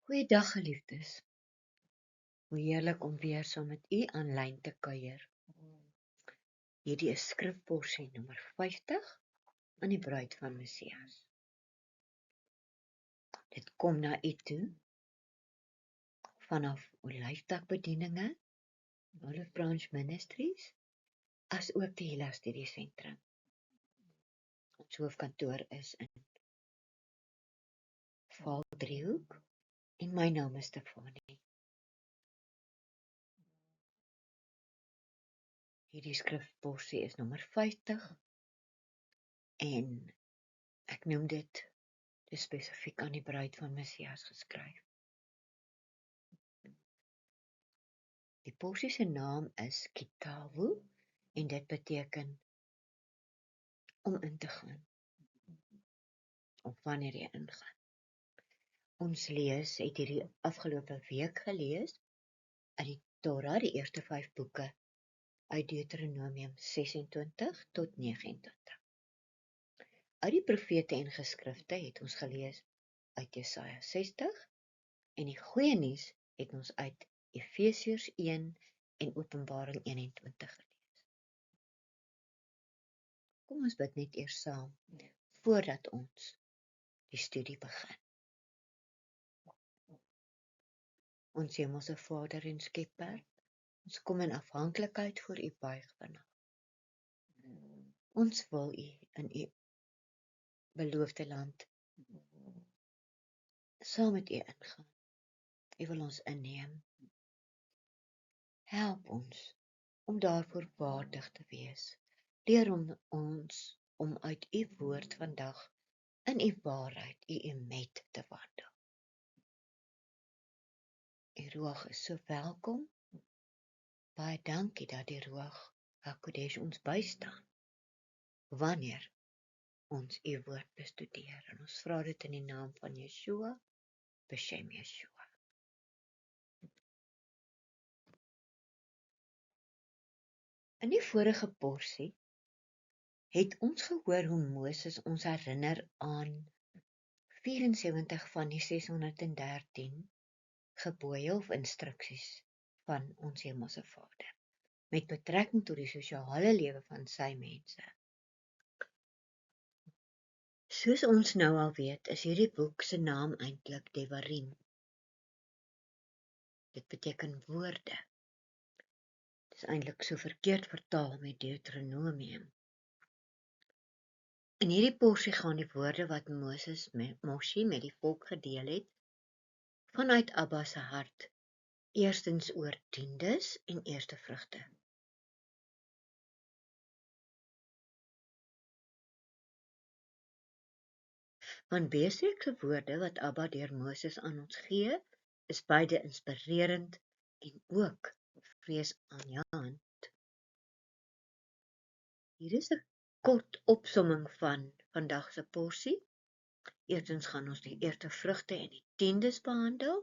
Goeiedag geliefdes, hoe heerlik om weer saam met u aanlyn te kuier. Hierdie is skrifporsie nommer 50 aan die bruid van Messias. Dit kom na u toe vanaf Olyftakbedieninge, Olive Branch Ministries, as ook die Hela Studiesentrum. Ons hoofkantoor is in Valdriehoek en my naam is Stefanie. Hierdie skrifporsie is nommer 50 en ek noem dit spesifiek aan die bruid van Messias geskryf. Die porsie se naam is Kitabu en dit beteken om in te gaan, of wanneer jy ingaan. Ons het hierdie afgelope week gelees uit die Torah, die eerste 5 boeke, uit Deuteronomium 26 tot 29. Uit die profete en geskrifte het ons gelees uit Jesaja 60 en die goeie nuus het ons uit Efesiërs 1 en Openbaring 21 gelees. Kom ons bid net eers saam voordat ons die studie begin. Ons hemelse Vader en Skepper, ons kom in afhanklikheid voor u buig vandag. Ons wil u in u beloofde land saam met u ingaan. U wil ons inneem. Help ons om daarvoor waardig te wees. Leer ons om uit u woord vandag in u waarheid, u met te wandel. Die Ruach is so welkom. Baie dankie dat die Ruach HaKodesh ons bystaan wanneer ons u woord bestudeer. En ons vra dit in die naam van Yeshua, Beshem Yeshua. In die vorige porsie het ons gehoor hoe Moses ons herinner aan 74 van die 613 gebooie of instruksies van ons Hemelse Vader, met betrekking tot die sosiale lewe van sy mense. Soos ons nou al weet, is hierdie boek se naam eintlik Devarim. Dit beteken woorde. Dit is eintlik so verkeerd vertaal met Deuteronomium. In hierdie porsie gaan die woorde wat Moshe met die volk gedeel het, vanuit Abba se hart, eerstens oor tiendes en eerste vrugte. Want beestreekse woorde wat Abba deur Moses aan ons gee, is beide inspirerend en ook vreesaanjaend. Hier is 'n kort opsomming van vandag se porsie. Eerstens gaan ons die eerste vrugte en die tiendes behandel.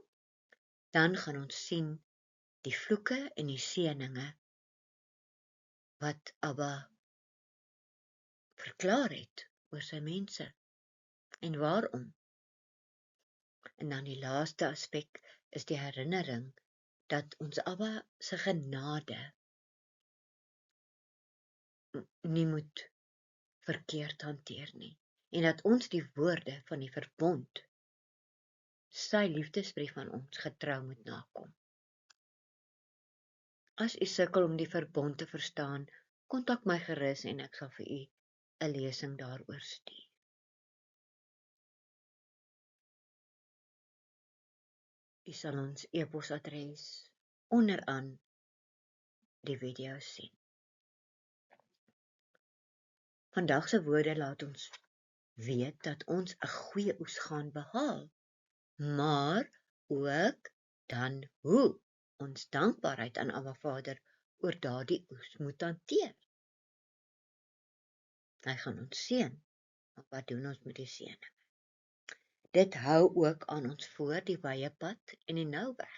Dan gaan ons sien die vloeke en die seëninge wat Abba verklaar het oor sy mense en waarom. En dan die laaste aspek is die herinnering dat ons Abba se genade nie moet verkeerd hanteer nie en dat ons die woorde van die verbond, sy liefdesbrief aan ons, getrou moet nakom. As u sukkel om die verbond te verstaan, kontak my gerus en ek sal vir u 'n lesing daaroor stuur. U sal ons e-posadres onderaan die video sien. Vandag se woorde laat ons weet dat ons 'n goeie oes gaan behaal, maar ook dan hoe ons dankbaarheid aan Abba Vader oor daardie oes moet hanteer. Hy gaan ons seën, maar wat doen ons met die seëning? Dit hou ook aan ons voor die wye pad en die nou weg,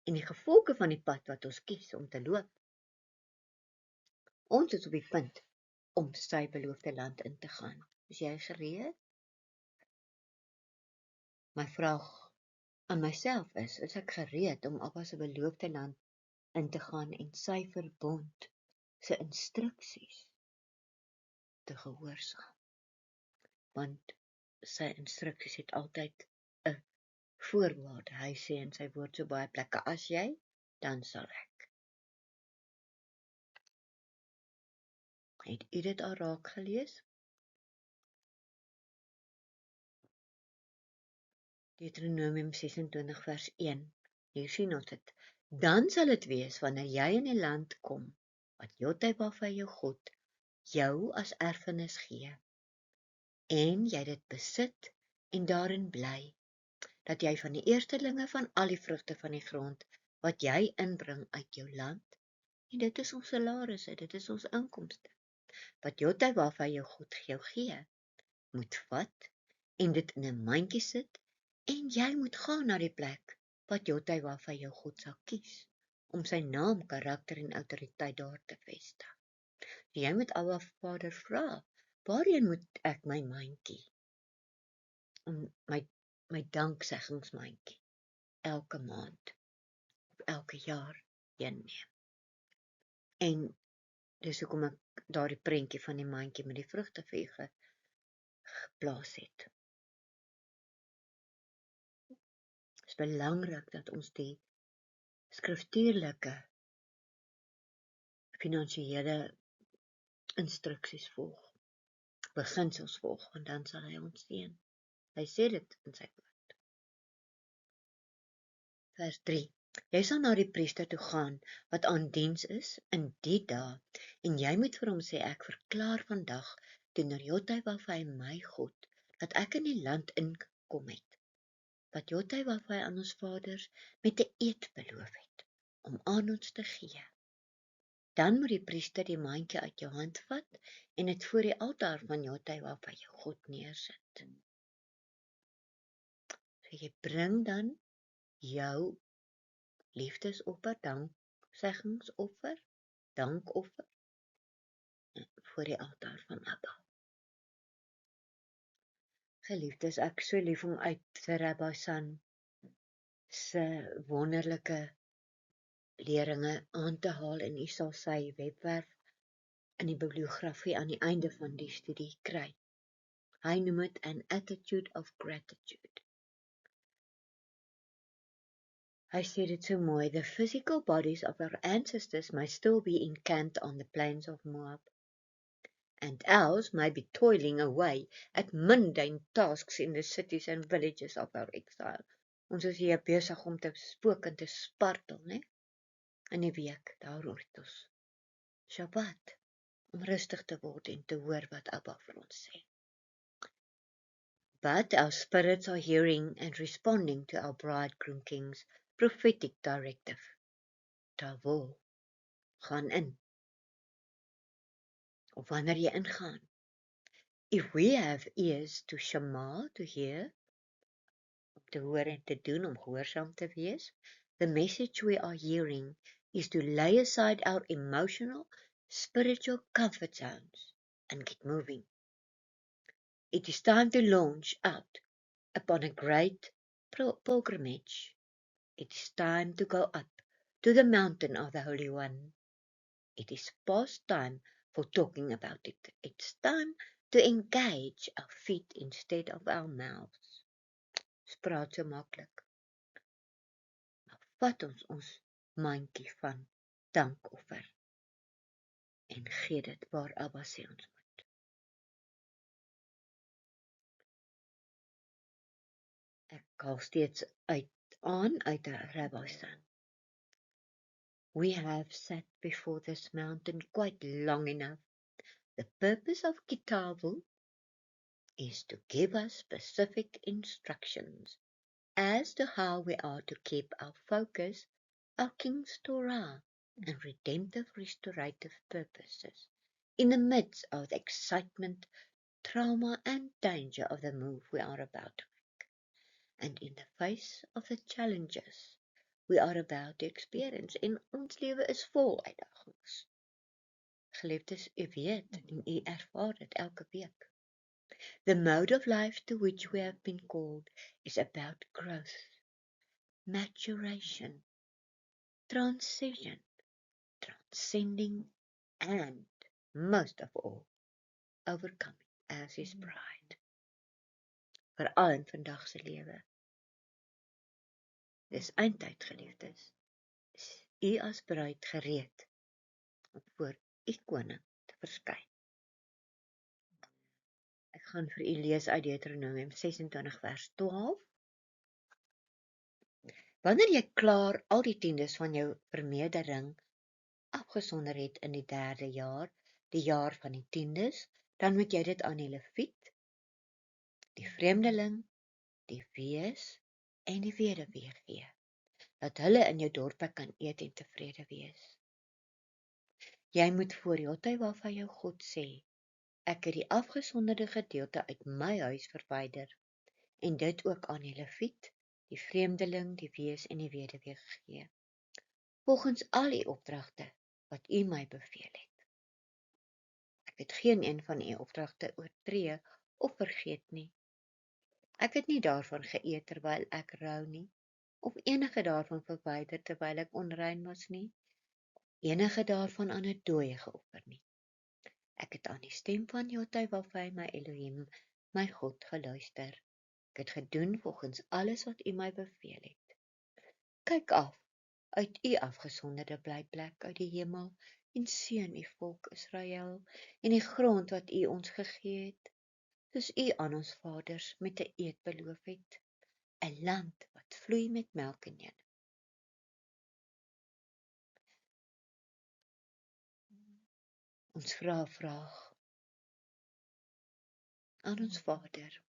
en die gevolge van die pad wat ons kies om te loop. Ons is op die punt om sy beloofde land in te gaan. Is jy gereed? My vraag aan myself is ek gereed om Abba se beloofde land in te gaan en sy verbond, sy instruksies te gehoorsaam. Want sy instruksies het altyd 'n voorwaarde. Hy sê in sy woord so baie plekke, as jy, dan sal ek. Het u dit al raak gelees? Deuteronomium 26 vers 1. Hier sien ons dit. Dan sal dit wees wanneer jy in die land kom, wat Jotbaah jou God jou as erfenis gee, en jy dit besit en daarin bly, dat jy van die eerstelinge van al die vrugte van die grond, wat jy inbring uit jou land, en dit is ons salarisse, dit is ons inkomste, wat Jotbaah jou God jou gee, moet vat, en dit in 'n mandjie sit, en jy moet gaan na die plek, wat Jotbaah jou God sal kies, om sy naam, karakter en autoriteit daar te vestig. Jy moet Abba Vader vra, waarheen moet ek my mandjie, my danksegingsmandjie, elke maand, of elke jaar inneem. En dis hoekom ek daardie prentjie van die mandjie met die vrugte vir u geplaas het. Dit is belangrik dat ons die skriftuurlike finansiële instruksies volg, beginsels volg, want dan sal hy ons seën. Hy sê dit in sy woord. Vers 3. Jy sal na die priester toe gaan, wat aan diens is in die dae, en jy moet vir hom sê, ek verklaar vandag, teenoor Jotbaah my God, dat ek in die land ingekom het, wat Jotbaah aan ons vaders met 'n eed beloof het, om aan ons te gee. Dan moet die priester die mandjie uit jou hand vat, en dit voor die altaar van Jotbaah jou God neersit. So jy bring dan jou liefdesoffer, danksegingsoffer, dankoffer, voor die altaar van Abba. Geliefdes, ek so lief om uit Rabbi San se wonderlike leringe aan te haal, en u sal sy webwerf in die bibliografie aan die einde van die studie kry. Hy noem dit an attitude of gratitude. Hy sê dit so mooi, the physical bodies of our ancestors may still be encamped on the plains of Moab, and ours may be toiling away at mundane tasks in the cities and villages of our exile. Ons is hier besig om te spook en te spartel, né? In die week, daar hoort ons Shabbat, om rustig te word en te hoor wat Abba vir ons sê. But our spirits are hearing and responding to our bridegroom king's prophetic directive. Tawol, gaan in. Of wanneer jy ingaan. If we have ears to shema, to hear, om te hoor en te doen, om gehoorsaam te wees, the message we are hearing is to lay aside our emotional, spiritual comfort zones and get moving. It is time to launch out upon a great pilgrimage. It is time to go up to the mountain of the Holy One. It is past time for talking about it. It's time to engage our feet instead of our mouths. Spraak so maklik. Maar vat ons mandjie van dankoffer en gee dit waar Abba sê ons moet. Ek haal steeds uit Rabbi San. We have sat before this mountain quite long enough. The purpose of Kitabu is to give us specific instructions as to how we are to keep our focus, our King's Torah, and redemptive restorative purposes in the midst of the excitement, trauma, and danger of the move we are about to make, and in the face of the challenges we are about to experience. En ons lewe is vol uitdagings. Geliefdes, u weet en u ervaar dit elke week. The mode of life to which we have been called is about growth, maturation, transition, transcending, and, most of all, overcoming as his bride. Veral in vandag se lewe. Dis eindtyd, geliefdes. Is u as bruid gereed om voor u koning te verskyn? Ek gaan vir u lees uit Deuteronomium 26 vers 12. Wanneer jy klaar al die tiendes van jou vermeerdering afgesonder het in die 3de jaar, die jaar van die tiendes, dan moet jy dit aan die leviet, die vreemdeling, die wees en die weduwee gee, dat hulle in jou dorpe kan eet en tevrede wees. Jy moet voor Jotywah jou God sê, ek het die afgesonderde gedeelte uit my huis verwyder, en dit ook aan die leviet, die vreemdeling, die wees en die weduwee gegee, volgens al die opdragte wat u my beveel het. Ek het geen een van u opdragte oortree of vergeet nie. Ek het nie daarvan geëet terwyl ek rou nie, of enige daarvan verwyder terwyl ek onrein was nie, enige daarvan aan 'n dooie geoffer nie. Ek het aan die stem van Jotywah my Elohim, my God, geluister. Ek het gedoen volgens alles wat u my beveel het. Kyk af uit u afgesonderde blyplek uit die hemel en seën u volk Israel en die grond wat u ons gegee het, soos u aan ons vaders met 'n eed beloof het, 'n land wat vloei met melk en honing. Ons vra 'n vraag aan ons Vader.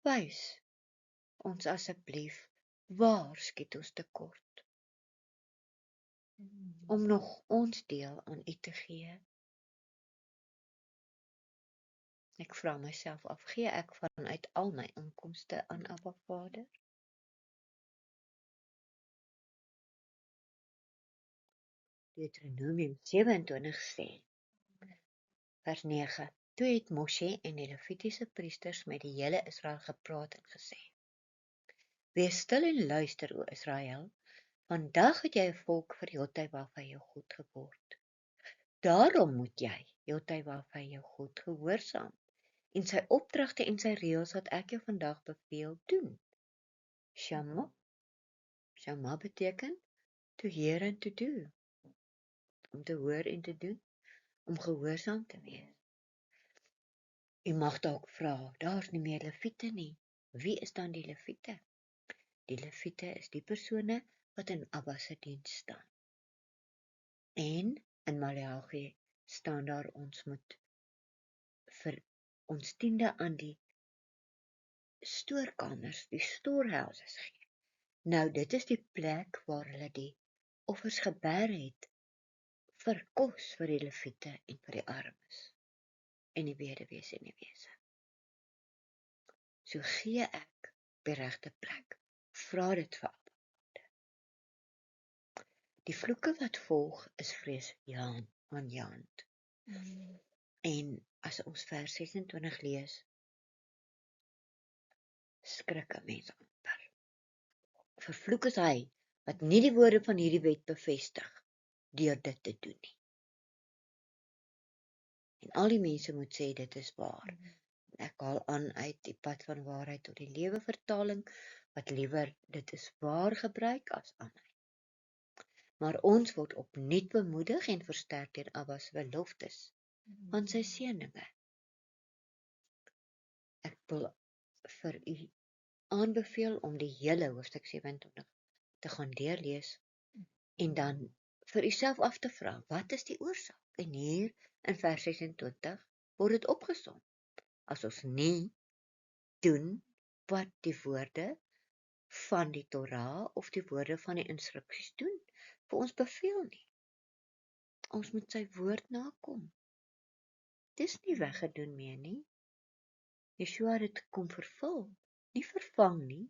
Wys ons asseblief waar skiet ons tekort, om nog ons deel aan u te gee. Ek vra myself af, gee ek vanuit al my inkomste aan Abba Vader? Deuteronomium 27 sê, vers 9, toe het Moshe en die Levitiese priesters met die hele Israel gepraat en gesê, wees stil en luister, o Israel, vandag het jy 'n volk vir Jotywah jou God geword. Daarom moet jy Jotywah jou God gehoorsaam en sy opdragte en sy reëls wat ek jou vandag beveel doen. Shama beteken to hear and to do, om te hoor en te doen, om gehoorsaam te wees. U mag dalk vra, daar's nie meer leviete nie. Wie is dan die leviete? Die leviete is die persone wat in Abba se diens staan. En in Maleagi staan daar, ons moet vir ons tiende aan die stoorkamers, die storehouses gee. Nou, dit is die plek waar hulle die offers geber het vir kos vir die leviete en vir die armes en die weduwees en die wese. So gee ek die regte plek. Vra dit vir Abba. Die vloeke wat volg is vreesaanjaend. En as ons vers 26 lees, skrik 'n mens amper. Vervloek is hy wat nie die woorde van hierdie wet bevestig deur dit te doen nie. En al die mense moet sê dit is waar. Ek haal aan uit die pad van waarheid tot die lewe vertaling, wat liewer dit is waar gebruik as aanhou. Maar ons word opnuut bemoedig en versterk deur Abba se beloftes van sy seëninge. Ek wil vir u aanbeveel om die hele hoofstuk 27 te gaan deurlees en dan vir uself af te vra, wat is die oorsaak? En hier in vers 26 word dit opgesom. As ons nie doen wat die woorde van die Torah of die woorde van die instruksies doen, vir ons beveel nie. Ons moet sy woord nakom. Dis nie weggedoen meer nie. Yeshua het dit kom vervul, nie vervang nie.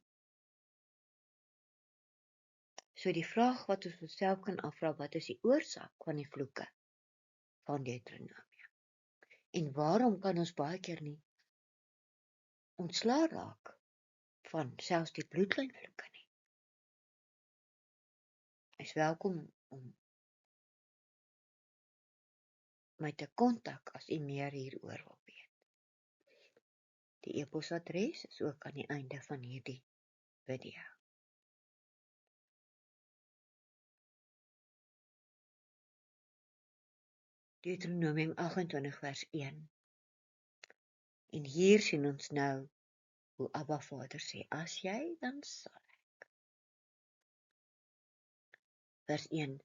So die vraag wat ons onsself kan afvra, wat is die oorsaak van die vloeke van Deuteronomium? En waarom kan ons baie keer nie ontslae raak van selfs die bloedlynvloeke nie? Is welkom om my te kontak as u meer hieroor wil weet. Die e-posadres is ook aan die einde van hierdie video. Deuteronomium 28 vers 1. En hier sien ons nou hoe Abba Vader sê, as jy, dan sal ek. Vers 1.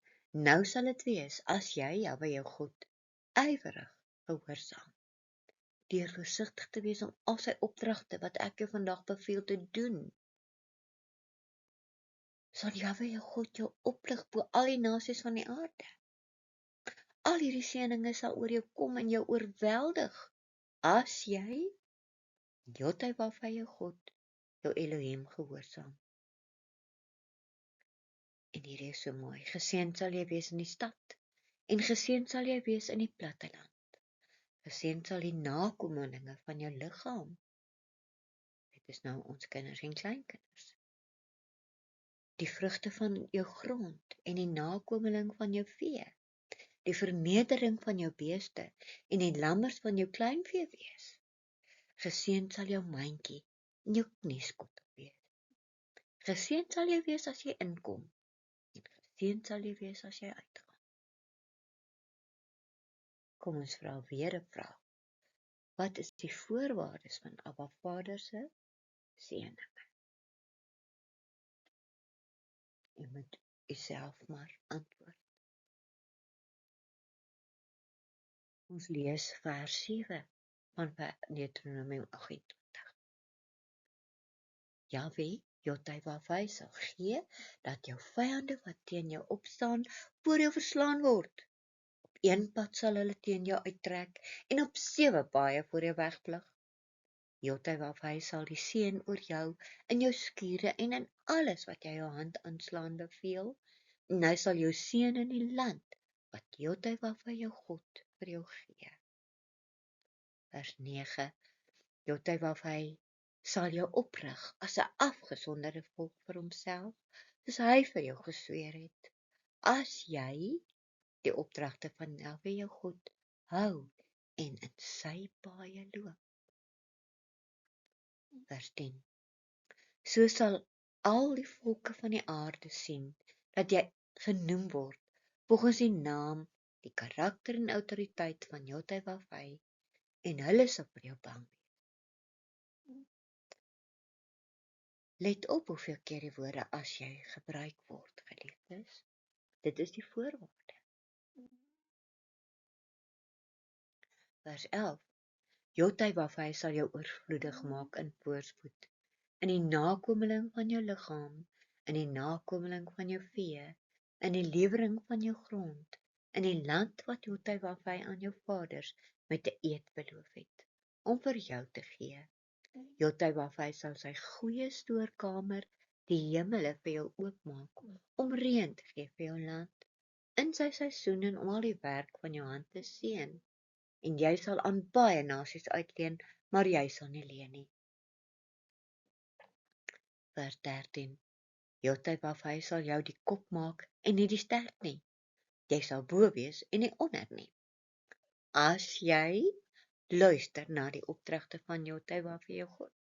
Nou sal dit wees, as jy, Jahwe jou God, ywerig gehoorsaam, deur versigtig te wees om al sy opdragte wat ek jou vandag beveel te doen, sal Jahwe jou God jou oplig bo al die nasies van die aarde. Al hierdie seëninge sal oor jou kom en jou oorweldig, as jy, Jotawaf jou God, jou Elohim gehoorsaam. En hierdie is so mooi, geseënd sal jy wees in die stad, en geseënd sal jy wees in die platteland. Geseënd sal die nakomelinge van jou liggaam. Dit is nou ons kinders en kleinkinders. Die vrugte van jou grond en die nakomeling van jou vee. Die vermeerdering van jou beeste en die lammers van jou kleinvee wees. Geseënd sal jou mandjie en jou knieskottel wees. Geseënd sal jy wees as jy inkom en geseënd sal jy wees as jy uitgaan. Kom ons vra weer 'n vraag. Wat is die voorwaardes van Abba Vader se seëninge? Jy moet jouself maar antwoord. Ons lees vers 7 van Deuteronomium 28. Jahwe, Jotawaf sal gee dat jou vyande wat teen jou opstaan, voor jou verslaan word. Op een pad sal hulle teen jou uittrek en op 7 paaie voor jou wegvlug. Jotawaf sal die seën oor jou in jou skure en in alles wat jy jou hand aanslaan beveel, en hy sal jou seën in die land wat Jotawaf jou God vir jou gee. Vers 9. Jotawaf sal jou oprig as 'n afgesonderde volk vir homself, soos hy vir jou gesweer het, as jy die opdragte van Jahwe jou God hou en in sy paaie loop. Vers 10. So sal al die volke van die aarde sien dat jy genoem word volgens die naam, die karakter en autoriteit van Jotawaf en hulle sal vir jou bang wees. Let op hoeveel keer die woorde as jy gebruik word, geliefdes. Dit is die voorwaarde. Vers 11. Jotawaf sal jou oorvloedig maak in voorspoed, in die nakomeling van jou liggaam, in die nakomeling van jou vee, in die lewering van jou grond, in die land wat Jotawaf aan jou vaders met 'n eed beloof het, om vir jou te gee. Jotawaf sal sy goeie stoorkamer, die hemele vir jou oopmaak, om reën te gee vir jou land, in sy seisoen en om al die werk van jou hand te seën. En jy sal aan baie nasies uitleen, maar jy sal nie leen nie. Vers 13. Jotawaf sal jou die kop maak en nie die stert nie. Jy sal bo wees en nie onder nie. As jy luister na die opdragte van Jotawaf jou God,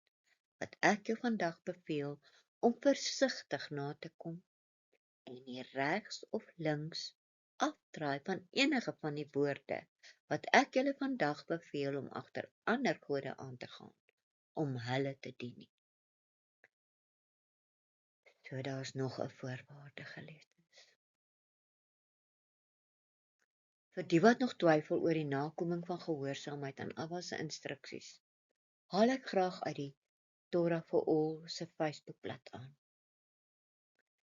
wat ek jou vandag beveel om versigtig na te kom en nie regs of links afdraai van enige van die woorde wat ek julle vandag beveel om agter ander gode aan te gaan, om hulle te dien nie. So daar's nog 'n voorwaarde, geliefdes. Vir die wat nog twyfel oor die nakoming van gehoorsaamheid aan Abba se instruksies, haal ek graag uit die Torah for All se Facebookblad aan.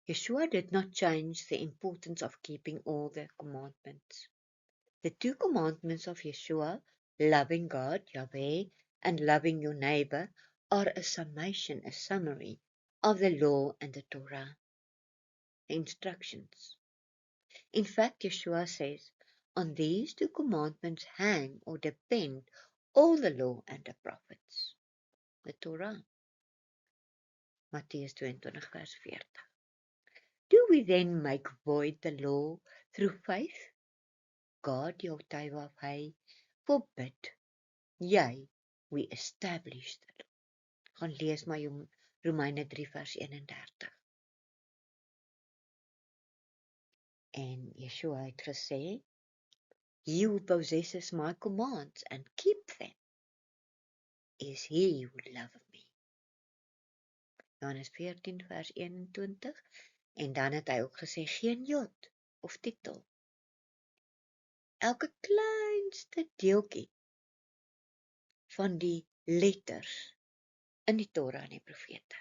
Yeshua did not change the importance of keeping all the commandments. The 2 commandments of Yeshua, loving God, Yahweh, and loving your neighbor, are a summary of the law and the Torah, the instructions. In fact, Yeshua says, on these 2 commandments hang or depend all the law and the prophets, the Torah. Mattheus 22 vers 40. Do we then make void the law through faith? God, Yahweh Wafai, forbid. Jy, we establish the law. Gaan lees maar Romeine 3 vers 31. En Yeshua het gesê, he who possesses my commands and keep them is he who loveth me. Johannes 14 vers 21. En dan het hy ook gesê, geen jot of titel. Elke kleinste deeltjie van die letters in die Torah en die profete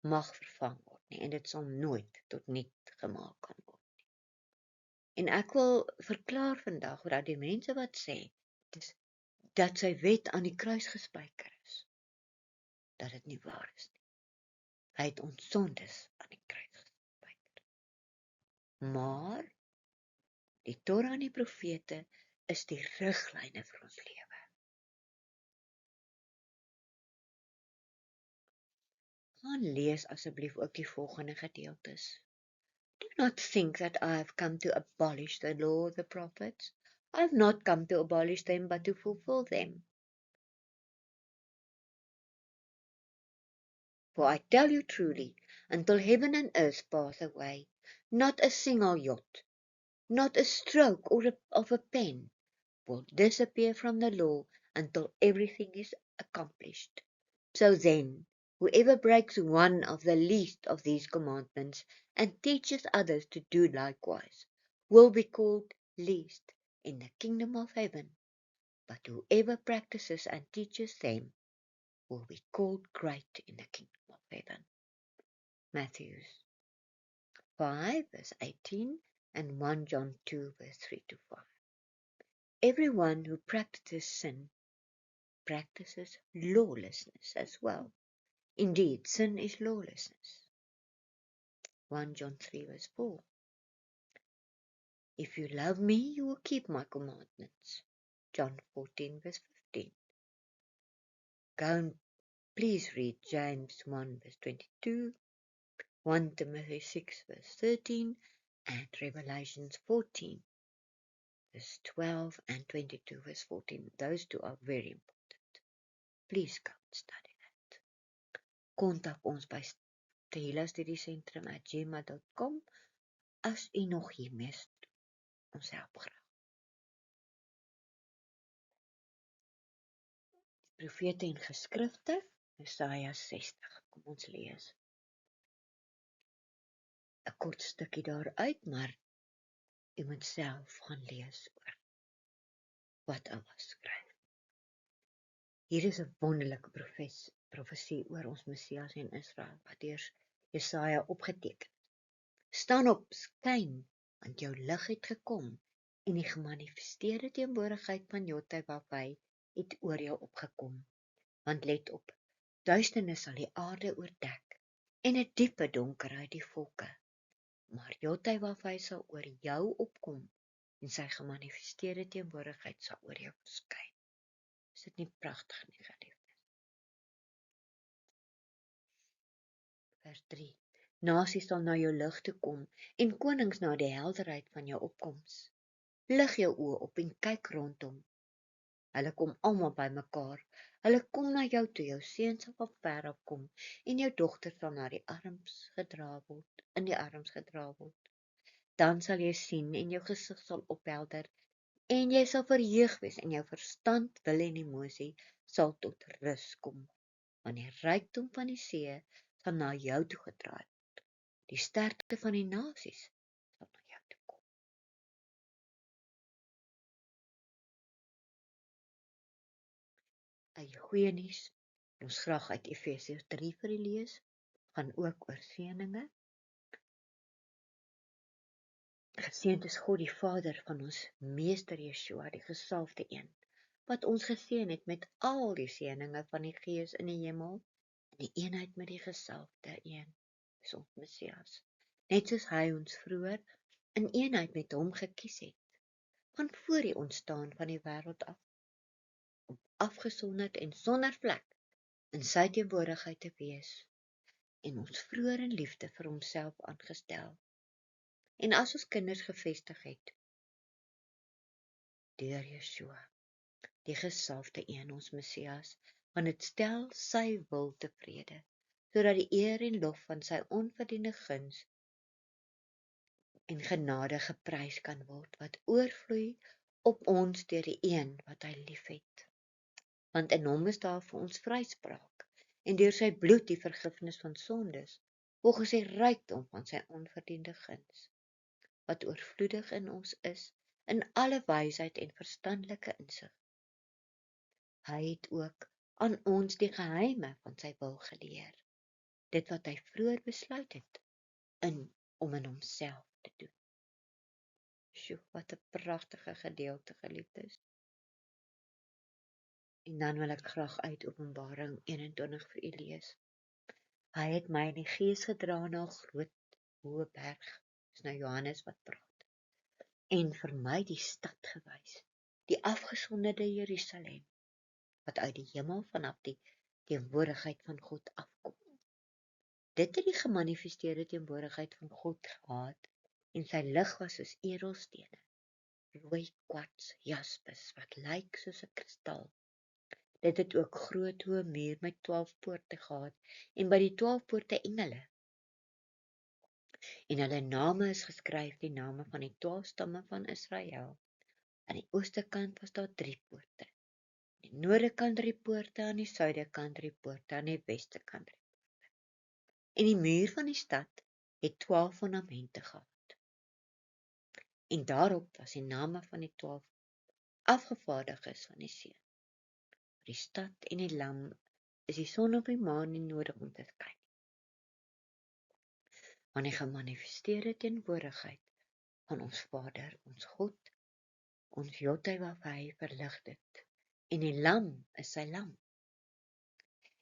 mag vervang word nie, en dit sal nooit tot niet gemaak kan word. En ek wil verklaar vandag dat die mense wat sê, dat sy wet aan die kruis gespijker is, dat dit nie waar is nie. Hy het ons sondes aan die kruis gespijker. Maar die Torah en die profete is die riglyne vir ons lewe. Gaan lees asseblief ook die volgende gedeeltes. Do not think that I have come to abolish the law of the prophets. I have not come to abolish them, but to fulfill them. For I tell you truly, until heaven and earth pass away, not a single jot, not a stroke of a pen will disappear from the law until everything is accomplished. So then, whoever breaks one of the least of these commandments and teaches others to do likewise will be called least in the kingdom of heaven, but whoever practices and teaches them will be called great in the kingdom of heaven. Matthew 5 verse 18 and 1 John 2 verse 3 to 5. Everyone who practices sin practices lawlessness as well. Indeed, sin is lawlessness. 1 John 3 verse 4. If you love me, you will keep my commandments. John 14 verse 15. Go and please read James 1 verse 22, 1 Timothy 6 verse 13, and Revelations 14 verse 12 and 22 verse 14. Those two are very important. Please go and study that. Kontak ons by tehillasstudiesentrum@gmail.com as u nog hiermee ons help graag. Die profete en geskrifte, Jesaja 60. Kom ons lees 'n kort stukkie daaruit, maar u moet self gaan lees oor wat hy skryf. Hier is 'n wonderlike profesie oor ons Messias en Israel, wat deur Jesaja opgeteken. Staan op, skyn, want jou lig het gekom, en die gemanifesteerde teenwoordigheid van Jotawafai het oor jou opgekom. Want let op, duisternis sal die aarde oordek, en 'n diepe donkerheid die volke. Maar Jotawafai sal oor jou opkom, en sy gemanifesteerde teenwoordigheid sal oor jou verskyn. Is dit nie pragtig nie, geliefdes? Vers 3. Nasies sal na jou lig toe kom, en konings na die helderheid van jou opkoms. Lig jou oë op en kyk rondom. Hulle kom almal by mekaar. Hulle kom na jou toe, jou seuns sal van ver af kom, en jou dogter sal in die arms gedra word. Dan sal jy sien en jou gesig sal ophelder, en jy sal verheug wees, en jou verstand, wil en emosie sal tot rus kom, want die rykdom van die see sal na jou toe gedraai word. Die sterkte van die nasies sal na jou toe kom. Goeie nuus, ons graag uit Efesiërs 3 vir u lees, gaan ook oor seëninge. Geseënd is God die Vader van ons Meester Yeshua, die gesalfde een, wat ons geseën het met al die seëninge van die Gees in die hemel, in die eenheid met die gesalfde een, is ons Messias. Net soos hy ons vroeër in eenheid met hom gekies het, van voor die ontstaan van die wêreld af, om afgesonderd en sonder vlek in sy teenwoordigheid te wees. en ons vroeër in liefde vir homself aangestel. En as ons kinders gevestig het, deur Yeshua, die gesalfde een, ons Messias, want dit stel sy wil tevrede, sodat die eer en lof van sy onverdiende guns en genade geprys kan word, wat oorvloei op ons deur die een wat hy liefhet. Want in hom is daar vir ons vryspraak, en deur sy bloed die vergifnis van sondes, volgens die rykdom van sy onverdiende guns, wat oorvloedig in ons is, in alle wysheid en verstandelike insig. Hy het ook aan ons die geheime van sy wil geleer, dit wat hy vroeër besluit het, om in homself te doen. Sjoe, wat 'n pragtige gedeelte, geliefdes. En dan wil ek graag uit Openbaring 21 vir u lees. Hy het my in die gees gedra na 'n groot, hoë berg, dis nou Johannes wat praat, en vir my die stad gewys, die afgesonderde Jerusalem, wat uit die hemel vanaf die teenwoordigheid van God afkom. Dit het die gemanifesteerde teenwoordigheid van God gehad, en sy lig was soos edelstene, rooi kwarts, jaspis, wat lyk soos 'n kristal. Dit het ook groot hoë muur met 12 poorte gehad, en by die 12 poorte engele. En hulle name is geskryf, die name van die 12 stamme van Israel. Aan die ooste kant was daar 3 poorte, aan die noorde kant 3 poorte, aan die suide kant 3 poorte, aan die weste kant 3. En die muur van die stad het 12 fondamente gehad. En daarop was die name van die 12 afgevaardiges van die seun. Die stad en die lam is die son op die maan nie nodig om te skyn. Want die gemanifesteerde teenwoordigheid van ons Vader, ons God, ons Jotwa hy verlig dit. En die lam is sy lam.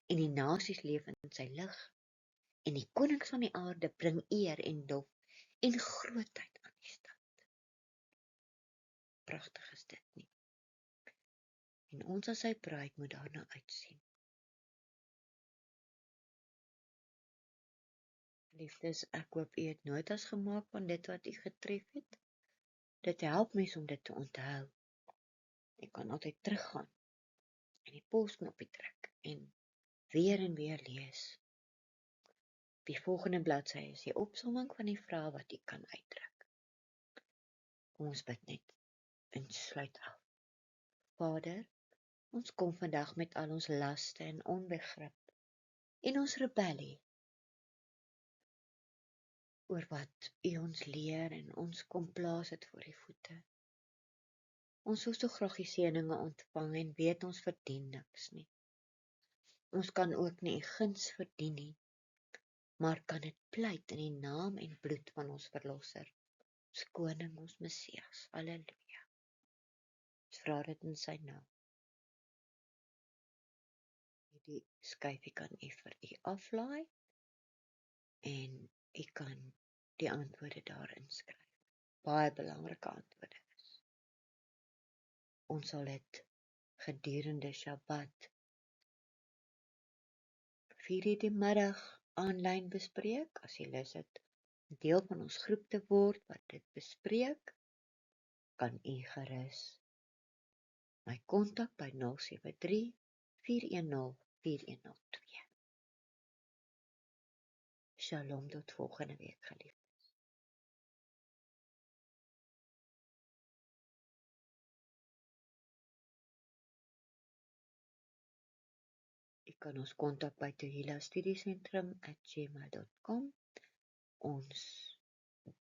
En die nasies leef in sy lig. En die konings van die aarde bring eer en lof en grootheid aan die stad. Pragtig is dit nie? En ons as sy bruid moet daarna uitsien. Liefdes, ek hoop u het notas gemaak van dit wat u getref het. Dit help mens om dit te onthou. Jy kan altyd teruggaan en die posknoppie druk en weer lees. Die volgende bladsy is die opsomming van die vrae wat u kan uitdruk. Kom ons bid net en sluit af. Vader, ons kom vandag met al ons laste en onbegrip en ons rebellie oor wat u ons leer en ons kom plaas het voor die voete. Ons wil so graag die seëninge ontvang en weet ons verdien niks nie. Ons kan ook nie u guns verdien nie, maar kan dit pleit in die naam en bloed van ons verlosser, ons koning, ons Messias. Halleluja. Ons vra dit in sy naam. Die skyfie kan u vir u aflaai en u kan die antwoorde daarin skryf. Baie belangrike antwoorde is. Ons sal dit gedurende Shabbat 4:00 die middag aanlyn bespreek. As jy lus het deel van ons groep te word wat dit bespreek, kan u gerus my kontak by 073-410-4102. Shalom tot volgende week, geliefd. U kan ons kontak by tehillah-studiesentrum@gmail.com. Ons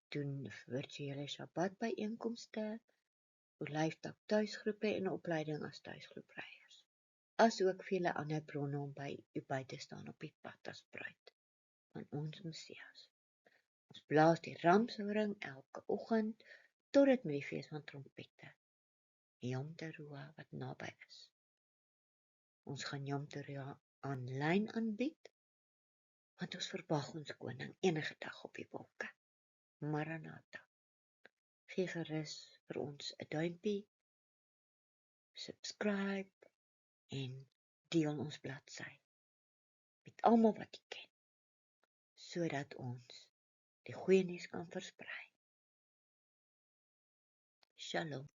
doen virtuele Shabbat byeenkomste, olyftak tuisgroepe en opleiding as tuisgroepleiers. As ook vele ander bronne om by u by te staan op die pad as bruid van ons Messias. Ons blaas die ramshoring elke oggend tot dit met die fees van trompette, Yom Teruah, wat naby is. Ons gaan Yom Teruah aanlyn aanbied, want ons verwag ons koning enige dag op die wolke. Maranatha. Gee gerus vir ons 'n duimpie, subscribe en deel ons bladsy met almal wat jy ken. sodat ons die goeie nuus kan versprei. Shalom.